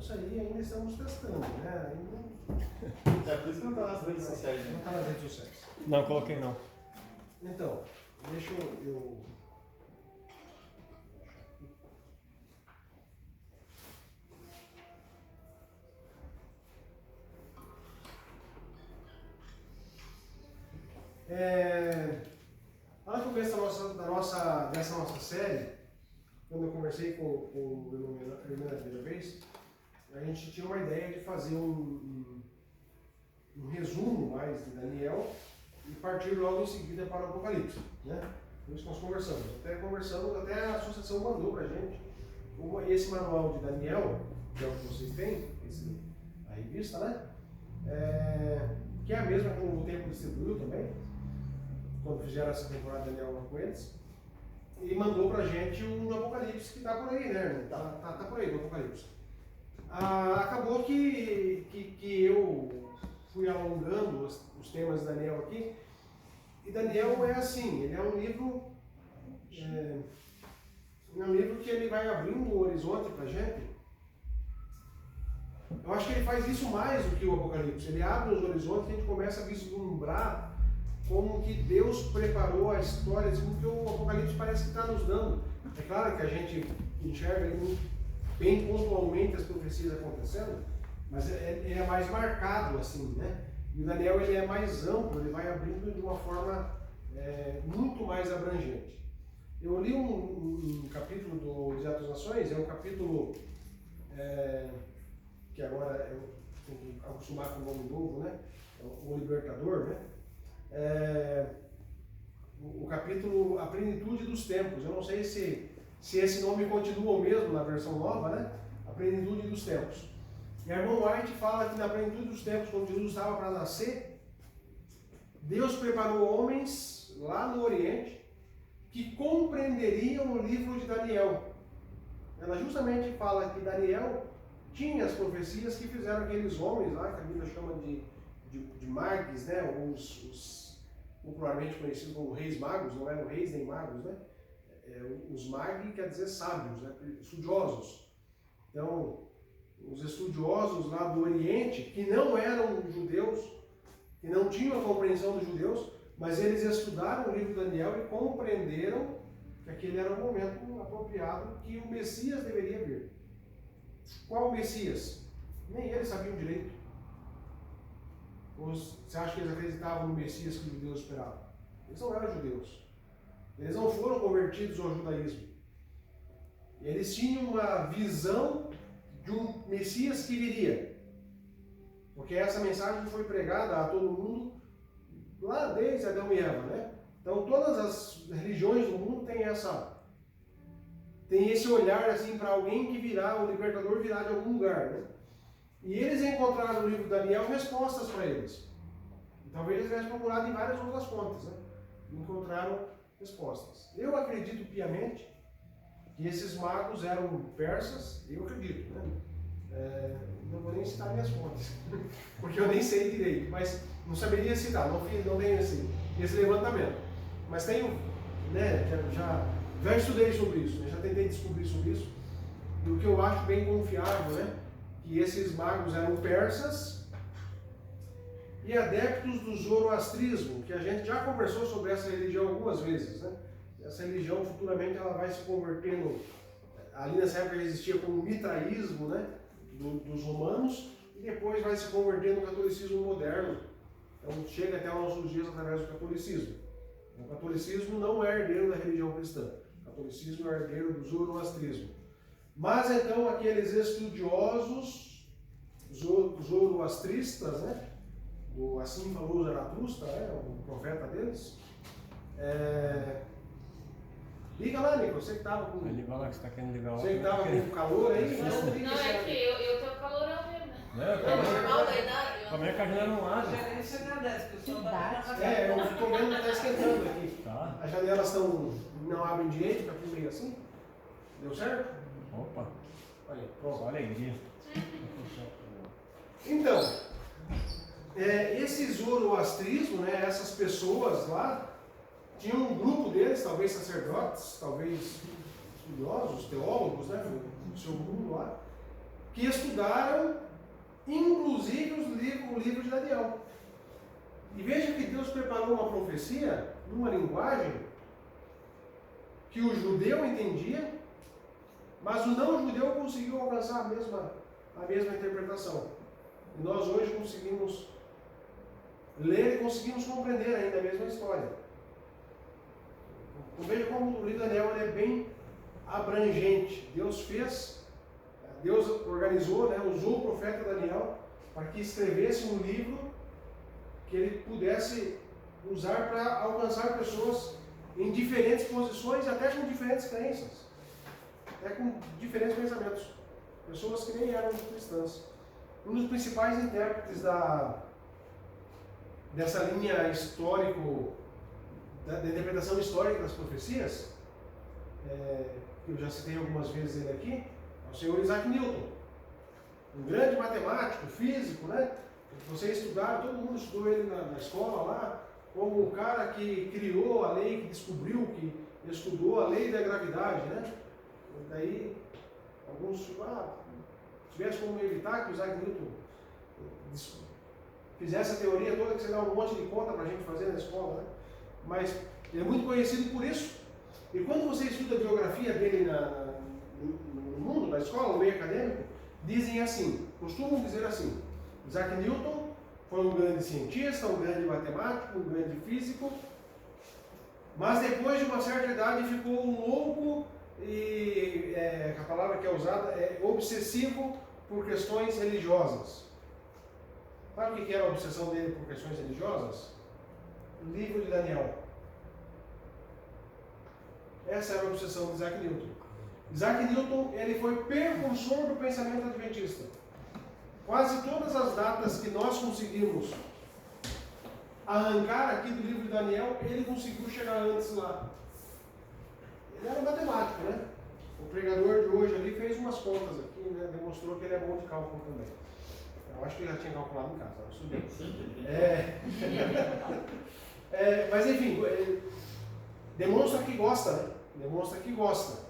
isso aí ainda estamos testando, né? É por isso que não está nas redes sociais, né? Não está nas redes sociais. Não, coloquei não. Então, deixa eu... Lá no começo dessa nossa série, quando eu conversei com o meu irmão da primeira vez, a gente tinha uma ideia de fazer um resumo mais de Daniel e partir logo em seguida para o Apocalipse, né? Por isso nós conversamos. Até a associação mandou para a gente esse manual de Daniel, que é o que vocês têm, a revista, né? Que é a mesma que o Tempo distribuiu também, quando fizeram essa temporada de Daniel com eles, e mandou pra gente um Apocalipse que está por aí, né? Tá por aí no Apocalipse. Acabou que eu fui alongando os temas de Daniel aqui, e Daniel é assim, ele é um livro que ele vai abrindo o horizonte pra gente. Eu acho que ele faz isso mais do que o Apocalipse, ele abre os horizontes e a gente começa a vislumbrar como que Deus preparou a história, assim, que o Apocalipse parece que está nos dando. É claro que a gente enxerga bem pontualmente as profecias acontecendo, mas ele é mais marcado, assim, né? E o Daniel ele é mais amplo, ele vai abrindo de uma forma muito mais abrangente. Eu li um capítulo de Atos das Nações, é um capítulo que agora eu tenho que acostumar com o nome novo, né? O Libertador, né? O capítulo A Plenitude dos Tempos. Eu não sei se esse nome continua o mesmo na versão nova, né? A Plenitude dos Tempos. E a irmã White fala que na plenitude dos tempos, quando Jesus estava para nascer, Deus preparou homens lá no Oriente que compreenderiam o livro de Daniel. Ela justamente fala que Daniel tinha as profecias que fizeram aqueles homens lá, que a Bíblia chama de magos, né? Os popularmente conhecidos como reis magos, não eram reis nem magos, né? Os magi quer dizer sábios, né? Estudiosos. Então, os estudiosos lá do Oriente, que não eram judeus, que não tinham a compreensão dos judeus, mas eles estudaram o livro de Daniel e compreenderam que aquele era o momento apropriado que o Messias deveria vir. Qual Messias? Nem eles sabiam direito. Você acha que eles acreditavam no Messias que os judeus esperavam? Eles não eram judeus. Eles não foram convertidos ao judaísmo. Eles tinham uma visão de um Messias que viria. Porque essa mensagem foi pregada a todo mundo lá desde Adão e Eva, né? Então todas as religiões do mundo têm esse olhar assim para alguém que virá, o libertador virá de algum lugar, né? E eles encontraram no livro de Daniel respostas para eles. Talvez eles tivessem procurado em várias outras fontes, né? E encontraram respostas. Eu acredito piamente que esses magos eram persas, eu acredito, né? Não vou nem citar minhas fontes, porque eu nem sei direito, mas não saberia citar, não tenho esse levantamento. Mas tenho, né, já estudei sobre isso, né, já tentei descobrir sobre isso, e o que eu acho bem confiável, né, que esses magos eram persas e adeptos do zoroastrismo, que a gente já conversou sobre essa religião algumas vezes, né? Essa religião futuramente ela vai se convertendo, ali nessa época existia como mitraísmo, né, dos romanos, e depois vai se converter no catolicismo moderno. Então chega até aos nossos dias através do catolicismo. O catolicismo não é herdeiro da religião cristã. O catolicismo é herdeiro do zoroastrismo. Mas então aqueles estudiosos zoroastristas, né, assim falou Zaratustra, né, o profeta deles, liga lá, Nico, você que estava com... Liga lá que você está querendo ligar lá. Você que estava com calor aí? Não, é que eu tô calorão mesmo, né? É normal da idade. Como é que a janela não abre? Você agradece, que o sol tá Eu estou vendo que está esquentando aqui. Tá. As janelas não abrem direito, está tudo meio assim. Deu certo? Opa, Olha aí, pronto. só alegria. Então, esse zoroastrismo, né, essas pessoas lá, tinha um grupo deles, talvez sacerdotes, talvez estudiosos, teólogos, né, no seu mundo lá, que estudaram, inclusive, o livro de Daniel. E veja que Deus preparou uma profecia, numa linguagem, que o judeu entendia, mas o não judeu conseguiu alcançar a mesma interpretação. E nós hoje conseguimos ler e conseguimos compreender ainda a mesma história. Então veja como o livro de Daniel ele é bem abrangente. Deus organizou, né, usou o profeta Daniel para que escrevesse um livro que ele pudesse usar para alcançar pessoas em diferentes posições, até com diferentes crenças, até com diferentes pensamentos. Pessoas que nem eram cristãs. Um dos principais intérpretes dessa linha histórico, da interpretação histórica das profecias, que eu já citei algumas vezes ele aqui, é o senhor Isaac Newton. Um grande matemático, físico, né? Vocês estudaram, todo mundo estudou ele na escola lá, como o cara que criou a lei, que descobriu, que estudou a lei da gravidade, né? E daí, alguns, se tivesse como evitar que o Isaac Newton fizesse a teoria toda, que você dá um monte de conta para a gente fazer na escola, né? Mas ele é muito conhecido por isso. E quando você estuda a biografia dele no mundo, na escola, no meio acadêmico, dizem assim, costumam dizer assim: Isaac Newton foi um grande cientista, um grande matemático, um grande físico, mas depois de uma certa idade ficou um louco e a palavra que é usada é obsessivo por questões religiosas. Sabe o que era a obsessão dele por questões religiosas? O livro de Daniel. Essa era a obsessão de Isaac Newton. Isaac Newton ele foi precursor do pensamento adventista. Quase todas as datas que nós conseguimos arrancar aqui do livro de Daniel, ele conseguiu chegar antes lá. Ele era matemático, né? O pregador de hoje ali fez umas contas aqui, né? Demonstrou que ele é bom de cálculo também. Eu acho que ele já tinha calculado em casa, não subiu. Mas enfim, demonstra que gosta, né? Demonstra que gosta.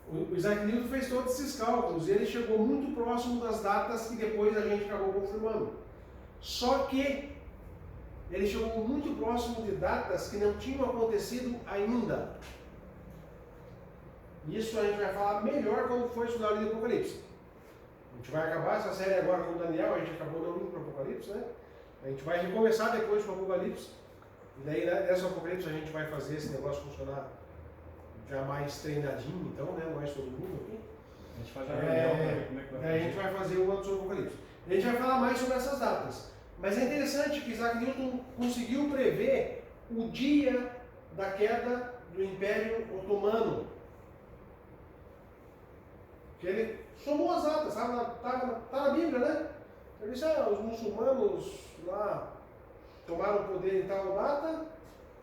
O Isaac Newton fez todos esses cálculos e ele chegou muito próximo das datas que depois a gente acabou confirmando. Só que ele chegou muito próximo de datas que não tinham acontecido ainda. Isso a gente vai falar melhor quando for estudar o livro do Apocalipse. A gente vai acabar essa série agora com Daniel, a gente acabou não indo para o Apocalipse, né? A gente vai recomeçar depois com o Apocalipse. E daí nessa Apocalipse a gente vai fazer esse negócio funcionar já mais treinadinho, então, né? Mais todo mundo aqui. A gente faz a reunião para ver como é que vai fazer. A gente vai fazer o outro sobre o Apocalipse. A gente vai falar mais sobre essas datas. Mas é interessante que Isaac Newton conseguiu prever o dia da queda do Império Otomano. Que ele somou as datas, tá na Bíblia, né? Ele disse, os muçulmanos lá tomaram o poder em tal data,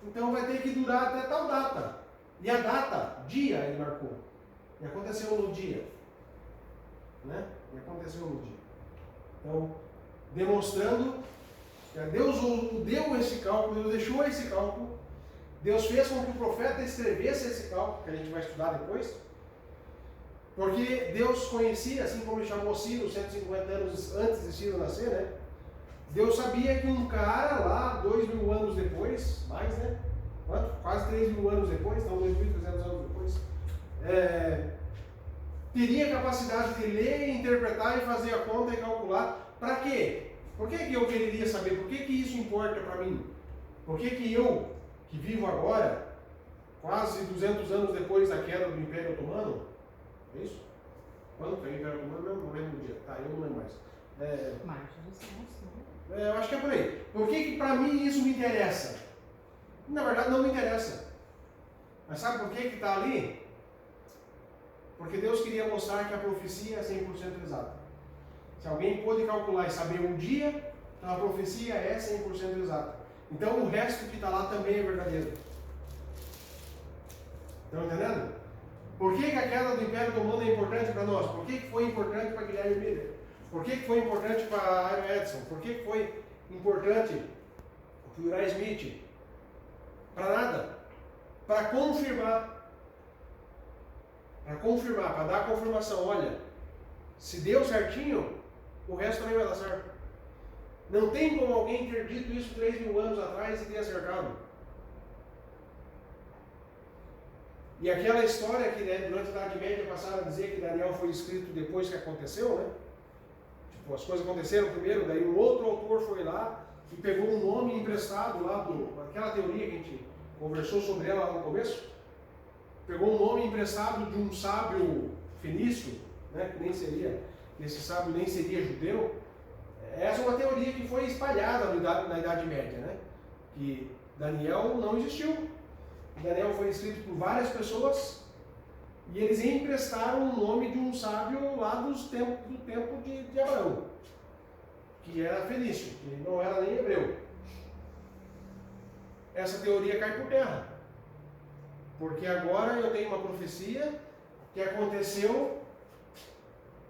então vai ter que durar até tal data. E a data, dia, ele marcou. E aconteceu no dia. Né? E aconteceu no dia. Então, demonstrando que Deus deu esse cálculo, Deus deixou esse cálculo, Deus fez com que o profeta escrevesse esse cálculo, que a gente vai estudar depois, porque Deus conhecia, assim como ele chamou Ciro 150 anos antes de Ciro nascer, né? Deus sabia que um cara lá, 2.000 anos depois, mais, né? Quanto? Quase 3.000 anos depois, então 2.300 anos depois, teria capacidade de ler, interpretar e fazer a conta e calcular. Para quê? Por que eu quereria saber? Por que isso importa para mim? Por que eu, que vivo agora, quase 200 anos depois da queda do Império Otomano, é isso? Quando foi o Império Otomano? Não lembro do dia. Tá, eu não lembro mais. Eu acho que é por aí. Por que para mim isso me interessa? Na verdade não me interessa. Mas sabe por que está ali? Porque Deus queria mostrar que a profecia é 100% exata. Se alguém pôde calcular e saber um dia, então a profecia é 100% exata. Então o resto que está lá também é verdadeiro. Estão entendendo? Por que a queda do Império Otomano é importante para nós? Por que foi importante para Guilherme Miller? Por que foi importante para Iron Edson? Por que foi importante para o Uriah Smith? Para nada. para confirmar, para dar a confirmação, olha, se deu certinho, o resto também vai dar certo. Não tem como alguém ter dito isso 3.000 anos atrás e ter acertado. E aquela história que, né, durante a Idade Média passaram a dizer que Daniel foi escrito depois que aconteceu, né? Tipo, as coisas aconteceram primeiro, daí um outro autor foi lá e pegou um nome emprestado lá aquela teoria que a gente conversou sobre ela lá no começo, pegou um nome emprestado de um sábio fenício, né, que nem seria, esse sábio nem seria judeu. Essa é uma teoria que foi espalhada na Idade Média, né? Que Daniel não existiu. Daniel foi escrito por várias pessoas e eles emprestaram o nome de um sábio lá do tempo de Abraão, que era fenício, que não era nem hebreu. Essa teoria cai por terra, porque agora eu tenho uma profecia que aconteceu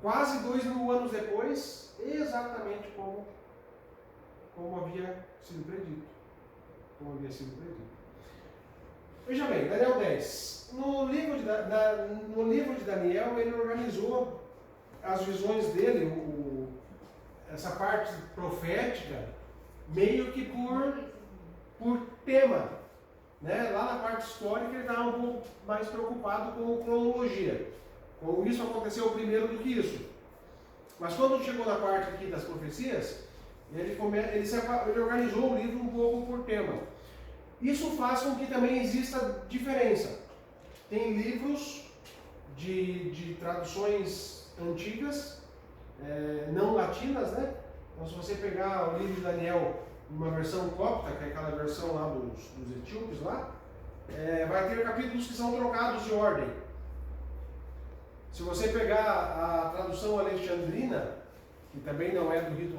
quase 2.000 anos depois, exatamente como havia sido predito. Veja bem, Daniel 10. No livro de Daniel, ele organizou as visões dele, essa parte profética, meio que por tema. Né? Lá na parte histórica, ele estava um pouco mais preocupado com cronologia. Como isso aconteceu primeiro do que isso. Mas quando chegou na parte aqui das profecias, ele organizou o livro um pouco por tema. Isso faz com que também exista diferença. Tem livros de traduções antigas, não latinas, né? Então, se você pegar o livro de Daniel, uma versão copta, que é aquela versão lá dos etíopes lá, vai ter capítulos que são trocados de ordem. Se você pegar a tradução alexandrina, que também não é do rito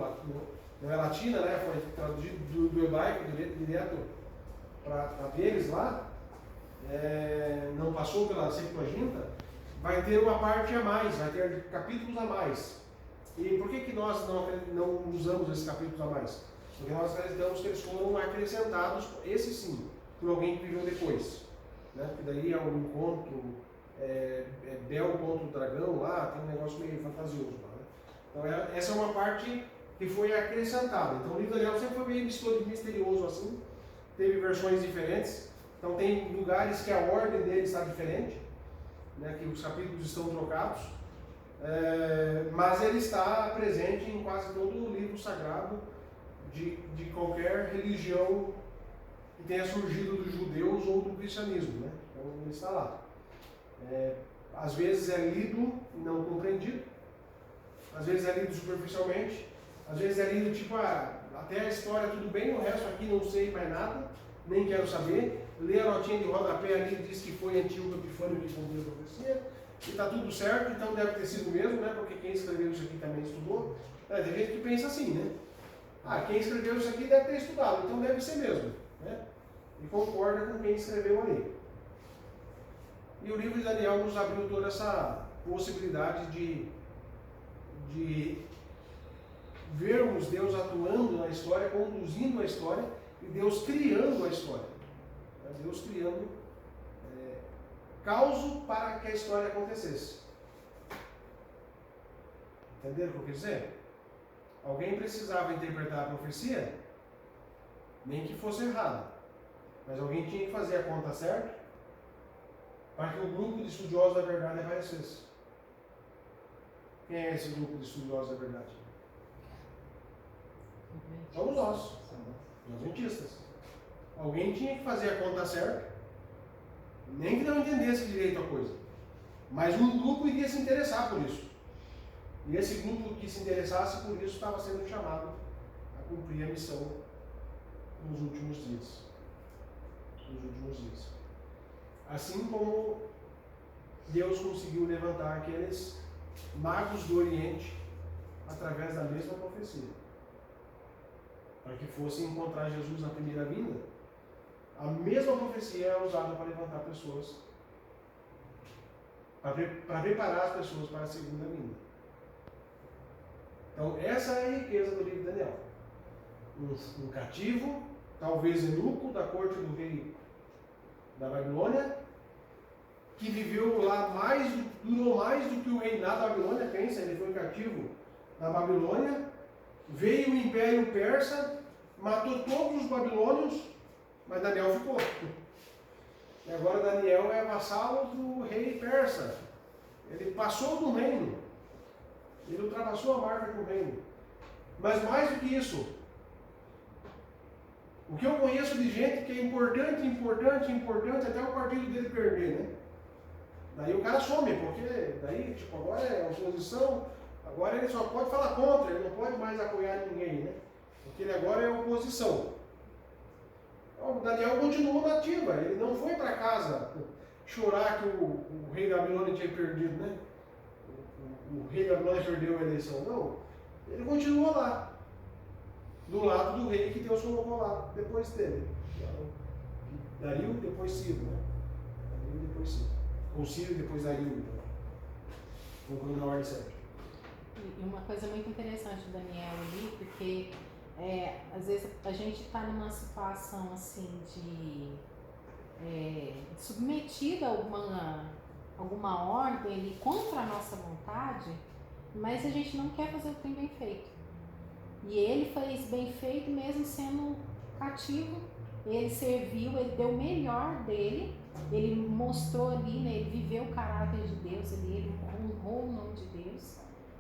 não é latina, né? Foi traduzido do hebraico direto para deles lá, não passou pela Septuaginta, vai ter uma parte a mais, vai ter capítulos a mais. E por que nós não usamos esses capítulos a mais? Porque nós acreditamos que eles foram acrescentados, esse sim, por alguém que viveu depois. Né? Porque daí é um encontro, Bel contra o dragão lá, tem um negócio meio fantasioso lá. Né? Então essa é uma parte que foi acrescentada. Então o livro de Daniel sempre foi meio misterioso assim. Teve versões diferentes, então tem lugares que a ordem deles está diferente, né, que os capítulos estão trocados, mas ele está presente em quase todo o livro sagrado de qualquer religião que tenha surgido dos judeus ou do cristianismo, né? Então ele está lá. Às vezes é lido e não compreendido, às vezes é lido superficialmente, às vezes é lido tipo até a história tudo bem, o resto aqui não sei mais nada, nem quero saber. Lê a notinha de rodapé ali e diz que foi Antíoco Epifânio que cumpriu a profecia, e está tudo certo, então deve ter sido mesmo, né? Porque quem escreveu isso aqui também estudou. Tem gente que pensa assim, né? Quem escreveu isso aqui deve ter estudado, então deve ser mesmo, né? E concorda com quem escreveu ali. E o livro de Daniel nos abriu toda essa possibilidade de vermos Deus atuando na história, conduzindo a história, e Deus criando a história. Deus criando causa para que a história acontecesse. Entenderam o que eu quis dizer? Alguém precisava interpretar a profecia, nem que fosse errada, mas alguém tinha que fazer a conta certa para que o grupo de estudiosos da verdade aparecesse. Quem é esse grupo de estudiosos da verdade? Somos nós, os adventistas. Alguém tinha que fazer a conta certa, nem que não entendesse direito a coisa, mas um grupo iria se interessar por isso. E esse grupo que se interessasse por isso estava sendo chamado a cumprir a missão nos últimos dias. Assim como Deus conseguiu levantar aqueles magos do Oriente através da mesma profecia, para que fossem encontrar Jesus na primeira vinda. A mesma profecia é usada para levantar pessoas, para preparar as pessoas para a segunda vinda. Então essa é a riqueza do livro de Daniel. Um cativo, talvez eunuco da corte do rei da Babilônia, que viveu lá durou mais do que o reinado da Babilônia. Pensa, ele foi cativo na Babilônia, veio o Império Persa, matou todos os babilônios, mas Daniel ficou. E agora Daniel é vassalo do rei persa. Ele passou do reino. Ele ultrapassou a marca do reino. Mas mais do que isso, o que eu conheço de gente que é importante, até o partido dele perder, né? Daí o cara some, porque daí, tipo, agora é oposição, agora ele só pode falar contra, ele não pode mais apoiar ninguém, né? Porque ele agora é oposição. Então, Daniel continuou na ativa, ele não foi para casa chorar que o rei da Babilônia tinha perdido, né? O rei da Babilônia perdeu a eleição, não. Ele continuou lá, do lado do rei que Deus colocou lá, depois dele. Dario, depois Ciro, né? Dario, depois Ciro. Ou Ciro, depois Dario, então. Colocando na ordem certa. E uma coisa muito interessante do Daniel ali, porque às vezes a gente está numa situação assim de submetido a alguma ordem ali contra a nossa vontade, mas a gente não quer fazer o que tem bem feito. E ele fez bem feito mesmo sendo cativo, ele serviu, ele deu o melhor dele, ele mostrou ali, né, ele viveu o caráter de Deus, ele honrou o nome de Deus.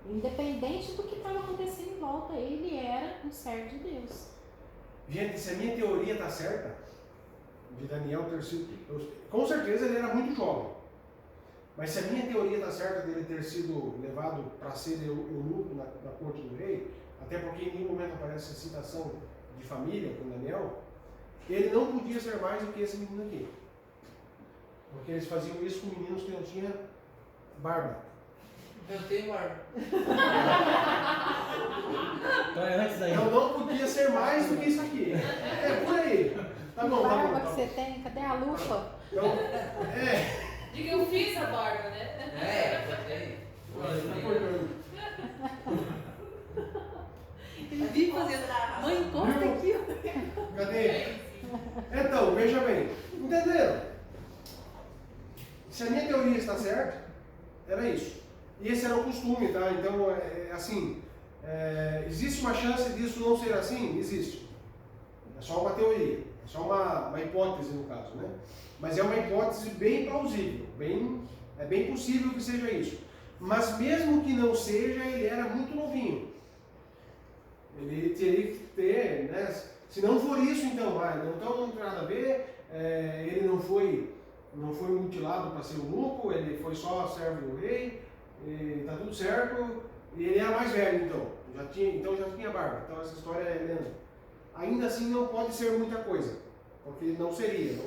Independente do que estava acontecendo em volta, ele era um servo de Deus. Gente, se a minha teoria está certa, de Daniel ter sido... Com certeza ele era muito jovem. Mas se a minha teoria está certa dele ter sido levado para ser eunuco na corte do rei, até porque em nenhum momento aparece a citação de família com Daniel, ele não podia ser mais do que esse menino aqui. Porque eles faziam isso com meninos que não tinham barba. Eu tenho barba. Então é antes daí. Então não podia ser mais do que isso aqui. É por aí. Tá bom, tá barba bom. que você tem, cadê a lupa? Então, De que eu fiz a barba, né? Eu tenho. Ele vive fazendo. Mãe, encosta aqui, ó. Cadê? Então, veja bem. Entenderam? Se a minha teoria está certa, era isso. E esse era o costume, tá? Então, assim, existe uma chance disso não ser assim? Existe. É só uma teoria, é só uma hipótese no caso, né? Mas é uma hipótese bem plausível, é bem possível que seja isso. Mas mesmo que não seja, ele era muito novinho. Ele teria que ter, né? Se não for isso, então, não tem nada a ver, ele não foi mutilado para ser eunuco, ele foi só servo do rei, está tudo certo, e ele era mais velho, então já tinha barba, então essa história é lenda. Ainda assim não pode ser muita coisa, porque não seria,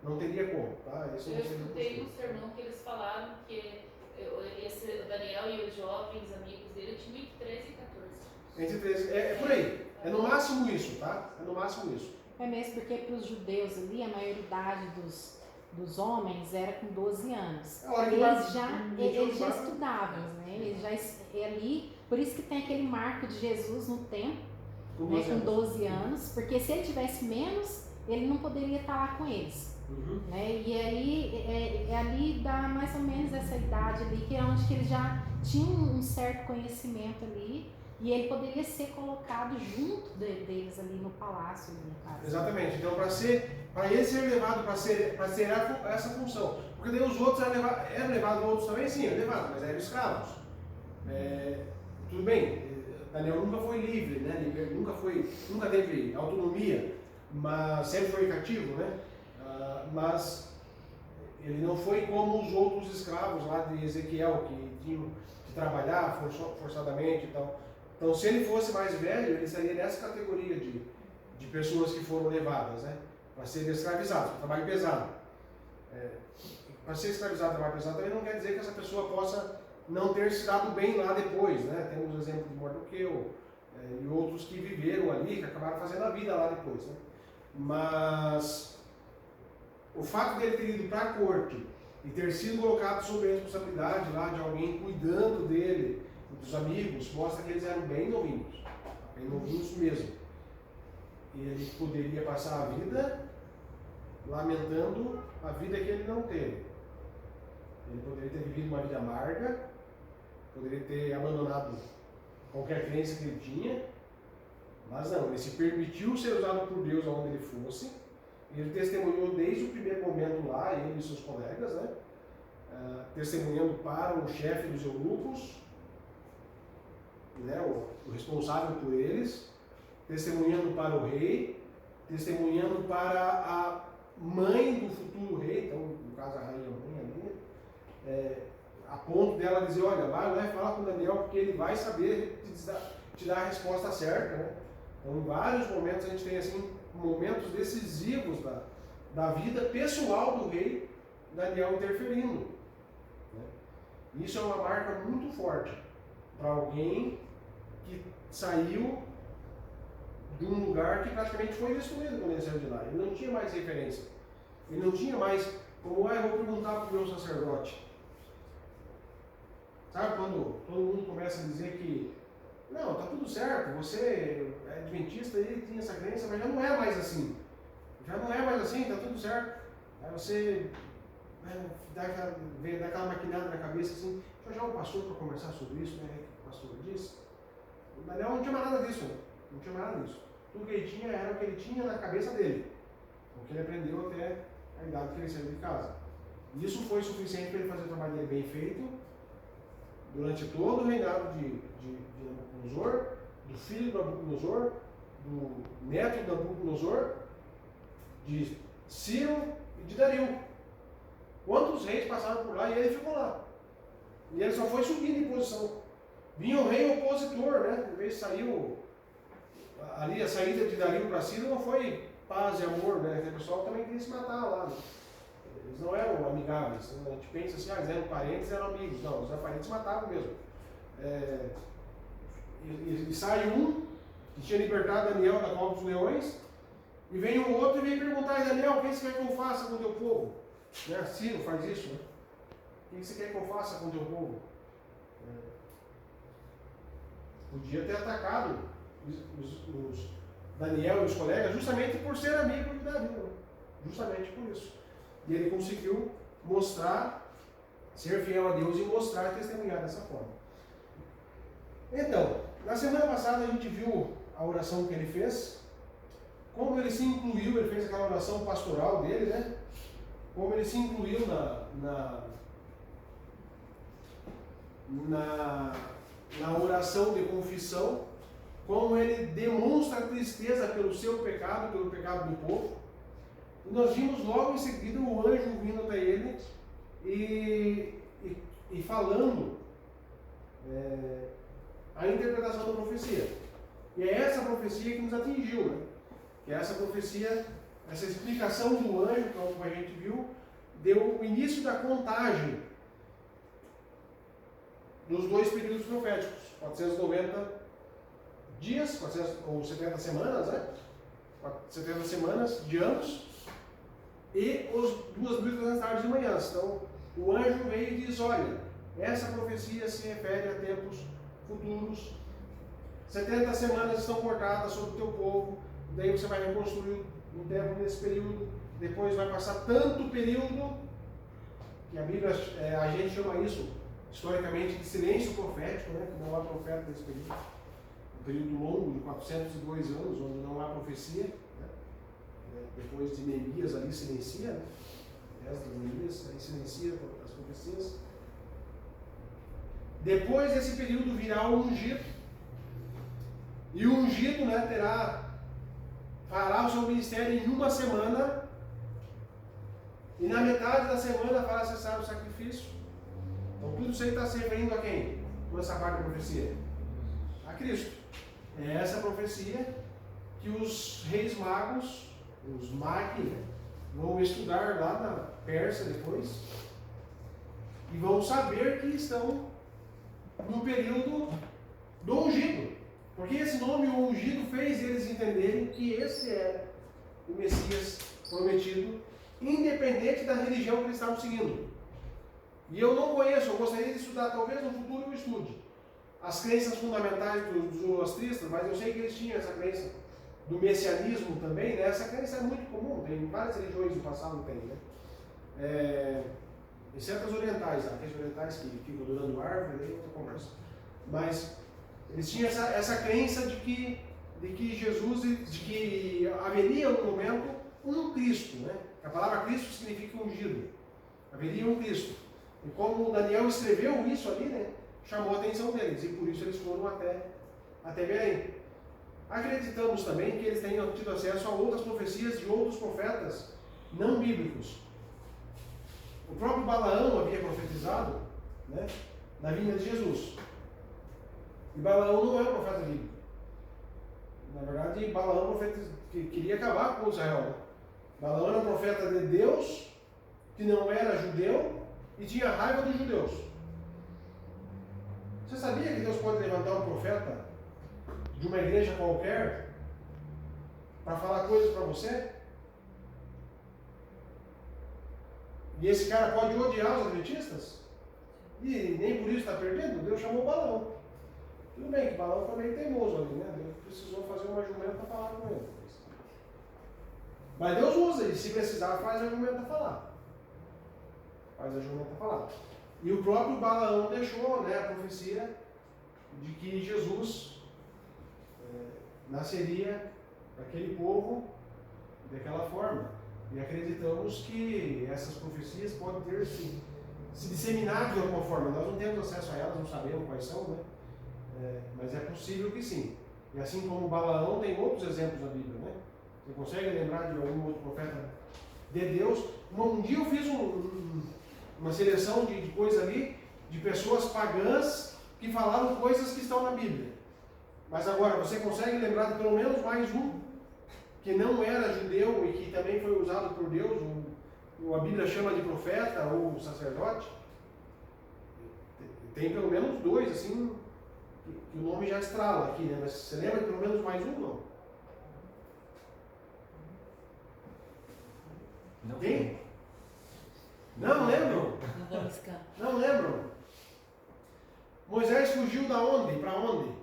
não teria como, tá? Isso Eu não seria escutei possível. um sermão que eles falaram que esse Daniel e os jovens amigos dele tinham entre 13 e 14. Entre 13, é por aí, é no máximo isso, tá? É no máximo isso. É mesmo porque para os judeus ali, a maioridade dos homens era com 12 anos. É a hora que Eles já estudavam, né? Eles já ali, por isso que tem aquele marco de Jesus no templo, com 12 anos, porque se ele tivesse menos, ele não poderia estar lá com eles. Uhum. Né? E aí ali dá mais ou menos essa idade ali, que é onde que eles já tinham um certo conhecimento ali, e ele poderia ser colocado junto deles ali no palácio, no caso. Exatamente. Então, para ele ser levado para ser essa função, porque daí os outros eram levados, outros também sim, eram levados, mas eram escravos. Tudo bem, Daniel nunca foi livre, né? Nunca teve autonomia, mas sempre foi cativo, né? Mas ele não foi como os outros escravos lá de Ezequiel, que tinham que trabalhar forçadamente e tal. Então, se ele fosse mais velho, ele estaria nessa categoria de pessoas que foram levadas, né? Para serem escravizados, para trabalho pesado. Para ser escravizado, trabalho pesado também não quer dizer que essa pessoa possa não ter se dado bem lá depois, né? Temos o exemplo de Mardoqueu e outros que viveram ali, que acabaram fazendo a vida lá depois, né? Mas o fato dele ter ido para a corte e ter sido colocado sob a responsabilidade lá de alguém cuidando dele, dos amigos, mostra que eles eram bem novinhos mesmo. E ele poderia passar a vida lamentando a vida que ele não teve. Ele poderia ter vivido uma vida amarga, poderia ter abandonado qualquer crença que ele tinha, mas não, ele se permitiu ser usado por Deus aonde ele fosse. Ele testemunhou desde o primeiro momento lá, ele e seus colegas, né? Testemunhando para o chefe dos eunucos, né? o responsável por eles, testemunhando para o rei, testemunhando para a mãe do futuro rei, então, no caso a rainha mãe ali, a ponto dela dizer, olha, vai lá e fala com Daniel, porque ele vai saber te dar a resposta certa, né? Então, em vários momentos a gente tem assim, momentos decisivos da vida pessoal do rei, Daniel interferindo. Né? Isso é uma marca muito forte para alguém que saiu de um lugar que praticamente foi destruído quando ele saiu de lá. Ele não tinha mais referência. Ele não tinha mais, como eu vou perguntar para o meu sacerdote. Sabe quando todo mundo começa a dizer que não, tá tudo certo, você é adventista e tinha essa crença, mas já não é mais assim. Já não é mais assim, tá tudo certo. Aí você dá aquela maquinada na cabeça assim, deixa eu chamar o pastor para conversar sobre isso, né? O pastor disse. O Daniel não tinha mais nada disso, né? Não tinha mais nada disso. Tudo que ele tinha era o que ele tinha na cabeça dele. O que ele aprendeu até a idade que ele saiu de casa. Isso foi suficiente para ele fazer o trabalho dele bem feito durante todo o reinado de Nabucodonosor, do filho de Nabucodonosor, do neto de Nabucodonosor, de Ciro e de Dario. Quantos reis passaram por lá e ele ficou lá? E ele só foi subindo em posição. Vinha o rei opositor, né? Uma vez saiu ali, a saída de Dario para Ciro não foi paz e amor, né? O pessoal também queria se matar lá. Né? Eles não eram amigáveis. Né? A gente pensa assim, eles eram parentes, eram amigos. Não, os parentes matavam mesmo. E sai um que tinha libertado Daniel da cova dos leões, e vem um outro e vem perguntar, Daniel, o que você quer que eu faça com o teu povo? Né? Ciro faz isso, né? O que você quer que eu faça com o teu povo? Podia ter atacado os Daniel e os colegas justamente por ser amigo de Dario, né? Justamente por isso. E ele conseguiu mostrar, ser fiel a Deus e mostrar e testemunhar dessa forma. Então, na semana passada a gente viu a oração que ele fez, como ele se incluiu, ele fez aquela oração pastoral dele, né? Como ele se incluiu na oração de confissão, como ele demonstra tristeza pelo seu pecado, pelo pecado do povo. E nós vimos logo em seguida o anjo vindo até ele e falando a interpretação da profecia. E é essa profecia que nos atingiu, né? Que é essa profecia, essa explicação do anjo, como a gente viu, deu o início da contagem dos dois períodos proféticos, 490 dias, 400, ou 70 semanas, né? 70 semanas de anos e os 2.300 tardes e manhãs. Então, o anjo veio e diz, olha, essa profecia se refere a tempos futuros, 70 semanas estão cortadas sobre o teu povo, daí você vai reconstruir o templo nesse período, depois vai passar tanto período, que a Bíblia, a gente chama isso, historicamente, de silêncio profético, né? Que não há profeta nesse período. Um período longo, de 402 anos, onde não há profecia, né? Depois de Neemias ali silencia, né? Esdras, Neemias, aí silencia as profecias. Depois desse período virá o ungido, e o ungido, né, fará o seu ministério em uma semana, e na metade da semana fará cessar o sacrifício. Então tudo isso aí está se referindo a quem? Com essa parte da profecia? A Cristo. É essa profecia que os reis magos, os Magi, né, vão estudar lá na Pérsia depois, e vão saber que estão no período do ungido. Porque esse nome, o ungido, fez eles entenderem que esse era o Messias prometido, independente da religião que eles estavam seguindo. E eu não conheço, eu gostaria de estudar, talvez no futuro eu estude as crenças fundamentais dos zoroastristas, mas eu sei que eles tinham essa crença do messianismo também, né? Essa crença é muito comum, tem várias religiões do passado tem, né? Em certas orientais, aqueles orientais que ficam durando árvore, aí outra conversa. Mas eles tinham essa crença de que Jesus, de que haveria um momento um Cristo, né? A palavra Cristo significa ungido. Haveria um Cristo. E como Daniel escreveu isso ali, né? Chamou a atenção deles e por isso eles foram até Belém. Acreditamos também que eles tenham tido acesso a outras profecias de outros profetas não bíblicos. O próprio Balaão havia profetizado, né, na vinda de Jesus. E Balaão não é um profeta bíblico. Na verdade, Balaão queria acabar com Israel. Né? Balaão era um profeta de Deus, que não era judeu e tinha raiva dos judeus. Você sabia que Deus pode levantar um profeta de uma igreja qualquer para falar coisas para você? E esse cara pode odiar os adventistas? E nem por isso está perdendo? Deus chamou Balaão. Tudo bem que Balaão foi meio teimoso ali, né? Deus precisou fazer uma jumenta para falar com ele. Mas Deus usa, e se precisar faz a jumenta falar. Faz a jumenta falar. E o próprio Balaão deixou, né, a profecia de que Jesus nasceria daquele povo daquela forma. E acreditamos que essas profecias podem ter se disseminado de alguma forma. Nós não temos acesso a elas, não sabemos quais são, né? Mas é possível que sim. E assim como Balaão, tem outros exemplos na Bíblia, né? Você consegue lembrar de algum outro profeta de Deus? Um dia eu fiz uma seleção de coisas ali, de pessoas pagãs que falaram coisas que estão na Bíblia. Mas agora, você consegue lembrar de pelo menos mais um que não era judeu e que também foi usado por Deus, ou a Bíblia chama de profeta ou sacerdote? Tem pelo menos dois, assim, que o nome já estrala aqui, né? Mas você lembra de pelo menos mais um, não? Não. Quem? Não lembram? Não vou arriscar. Não lembram? Moisés fugiu da onde? Para onde?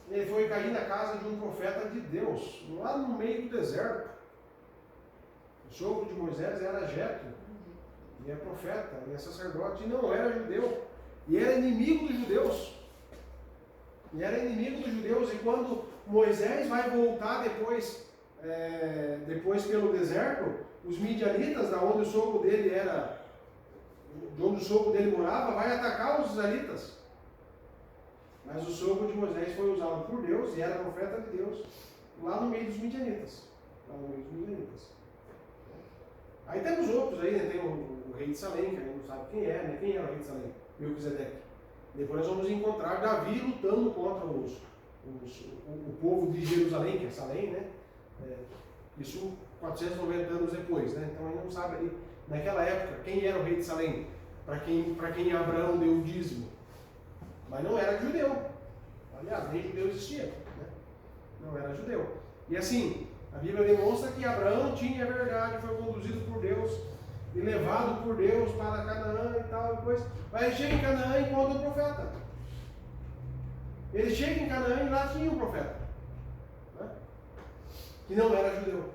Ele foi cair na casa de um profeta de Deus, lá no meio do deserto. O sogro de Moisés era Jetro, e é profeta, e é sacerdote, e não era judeu. E era inimigo dos judeus. E quando Moisés vai voltar depois pelo deserto, os midianitas, da onde o sogro dele era, de onde o sogro dele morava, vai atacar os israelitas. Mas o sogro de Moisés foi usado por Deus e era profeta de Deus lá no meio dos midianitas. Aí temos outros aí, né? Tem o rei de Salém, que a gente não sabe quem é, né? Quem era o rei de Salém? Melquisedeque. Depois nós vamos encontrar Davi lutando contra o povo de Jerusalém, que é Salém, né? Isso 490 anos depois, né? Então a gente não sabe ali, naquela época, quem era o rei de Salém, para quem Abraão deu o dízimo. Mas não era judeu. Aliás, nem judeu existia, né? Não era judeu. E assim, a Bíblia demonstra que Abraão tinha a verdade, foi conduzido por Deus e levado por Deus para Canaã e tal, depois. Mas ele chega em Canaã e encontra um profeta. Ele chega em Canaã e lá tinha um profeta, né? Que não era judeu.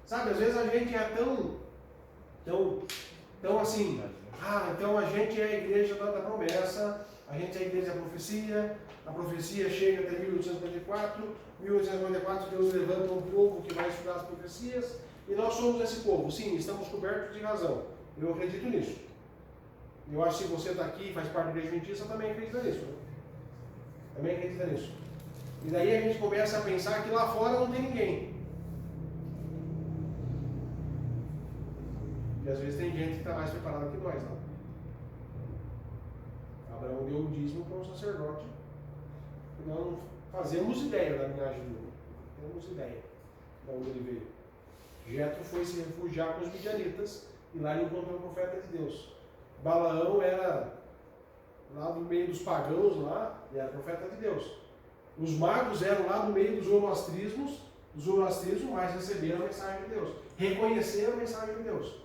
Sabe, às vezes a gente é tão assim, então a gente é a igreja da promessa, a gente é a igreja da profecia, a profecia chega até 1854, 1854 Deus levanta um povo que vai estudar as profecias, e nós somos esse povo. Sim, estamos cobertos de razão. Eu acredito nisso. Eu acho que se você está aqui e faz parte da igreja adventista, também acredita nisso. Né? Também acredita nisso. E daí a gente começa a pensar que lá fora não tem ninguém. E às vezes tem gente que está mais preparada que nós, não. Abraão deu o dízimo para um sacerdote. E nós não fazemos ideia da linhagem dele. Não temos ideia de onde ele veio. Jetro foi se refugiar com os midianitas e lá ele encontrou o profeta de Deus. Balaão era lá no meio dos pagãos lá, e era profeta de Deus. Os magos eram lá no meio dos zoroastrismos, mas receberam a mensagem de Deus. Reconheceram a mensagem de Deus.